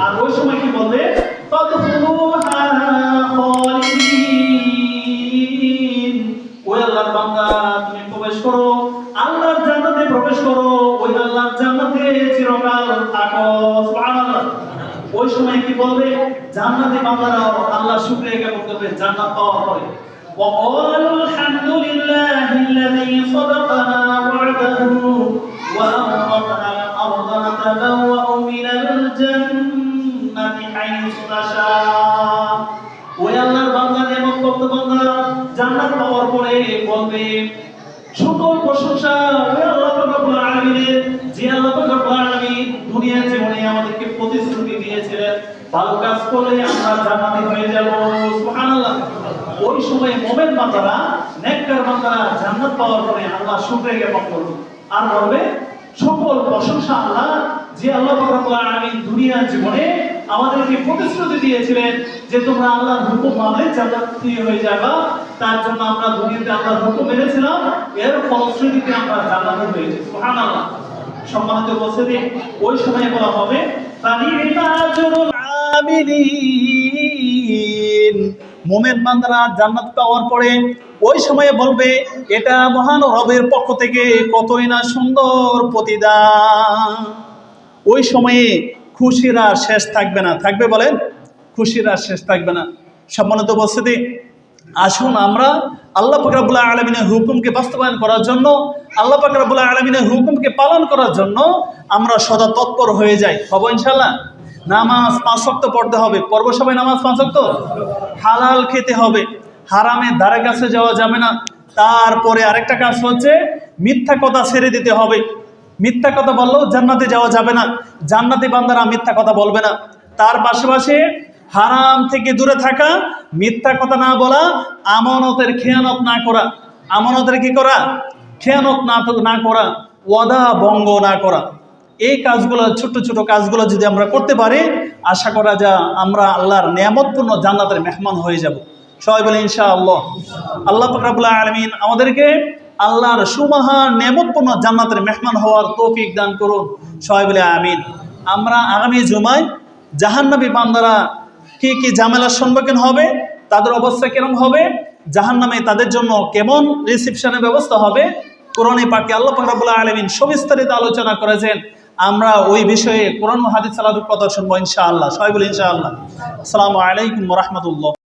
আর ওই সময় কি বলবে, ফাদখুলুহা খালিদিন, ওই আল্লাহর বান্দা তুমি প্রবেশ করো, আল্লাহর জান্নাতে প্রবেশ করো, ওই আল্লাহর জান্নাতে চিরকাল থাকো। সুবহানাল্লাহ। ওই সময় কি বলবে, জান্নাতি বান্দারাও আল্লাহ শুকরিয়া জ্ঞাপন করবে জান্নাত পাওয়ার পরে। وقالوا الحمد لله الذي صدقنا وعده وأورثنا الأرض نتبوأ من الجنة حيث نشاء। ওই আল্লাহর বান্দাদের মুক্ত বান্দারা জান্নাত পাওয়ার পরে বলবে, সকল প্রশংসা ওই আল্লাহ রাব্বুল আলামিনের, যে আল্লাহ রাব্বুল আলামিন দুনিয়ার জীবনে আমাদেরকে প্রতিশ্রুতি দিয়েছিলেন ভালো কাজ করলে আমরা জান্নাতি হয়ে যাব। সুবহানাল্লাহ। ওই সময় মুমিন বান্দারা, নেককার বান্দারা জান্নাত পাওয়ার পরে আল্লাহ শুকরিয়া জ্ঞাপন করবে আর বলবে, সকল প্রশংসা আল্লাহ, যে আল্লাহ রাব্বুল আলামিন দুনিয়ার জীবনে আমাদেরকে প্রতিশ্রুতি দিয়েছিলেন যে তোমরা আল্লাহর হুকুম মানলে জান্নাতি হয়ে যাবে, তার জন্য আমরা দুনিয়াতে আল্লাহর হুকুম মেনেছিলাম, এর ফলশ্রুতিতে আমরা জান্নাতি হয়েছি। সুবহানাল্লাহ। সম্মানিত উপস্থিতি, ওই সময় বলা হবে ফানি'মা আজরুল আমিলিন। মুমিন বান্দারা জান্নাত পাওয়ার পরে ওই সময়ে বলবে, এটা মহান রবের পক্ষ থেকে কতই না সুন্দর প্রতিদান। ওই সময়ে খুশির আর শেষ থাকবে না। থাকবে বলেন? খুশির আর শেষ থাকবে না। সম্মানিত উপস্থিতি, আসুন আমরা আল্লাহ পাক রব্বুল আলামিনের হুকুমকে বাস্তবায়ন করার জন্য, আল্লাহ পাক রব্বুল আলামিনের হুকুমকে পালন করার জন্য আমরা সদা তৎপর হয়ে যাই। হব ইনশাআল্লাহ। নামাজ 5 ওয়াক্ত পড়তে হবে। পড়ব সবাই নামাজ 5 ওয়াক্ত। হালাল খেতে হবে, হারামের ধারে কাছে যাওয়া যাবে না। তারপরে আরেকটা কাজ হচ্ছে মিথ্যা কথা ছেড়ে দিতে হবে। মিথ্যা কথা বললেও জান্নাতে যাওয়া যাবে না, জান্নাতি বান্দারা মিথ্যা কথা বলবে না। তার পাশাপাশি হারাম থেকে দূরে থাকা, মিথ্যা কথা না বলা, আমানতের খেয়ানত না করা। আমানতের কি করা? খেয়ানত না করা, ওয়াদা ভঙ্গ না করা। এই কাজগুলো, ছোট ছোট কাজগুলো যদি আমরা করতে পারি, আশা করা যায় আমরা আল্লাহর নিয়ামতপূর্ণ জান্নাতের মেহমান হয়ে যাব। সবাই বলে ইনশাআল্লাহ। আল্লাহ পাক রব্বুল আলামিন আমাদেরকে আল্লাহর সুমহান নিয়ামতপূর্ণ জান্নাতের মেহমান হওয়ার তৌফিক দান করুন। সবাই বলে আমিন। আমরা আগামী জুমায় জাহান্নামী বান্দারা কি কি ঝামেলার সম্মুখীন হবে, তাদের অবস্থা কেমন হবে, জাহান্নামে তাদের জন্য কেমন রিসিপশনের ব্যবস্থা হবে, কোরআনে পাকে আল্লাহ পাক রব্বুল আলামিন সবিস্তারিত আলোচনা করেছেন। আমরা ওই বিষয়ে কোরআন ও হাদিস সালাতের কথা শুনবো ইনশাআল্লাহ। সবাই বলে ইনশাআল্লাহ। আসসালামু আলাইকুম ওয়া রাহমাতুল্লাহ।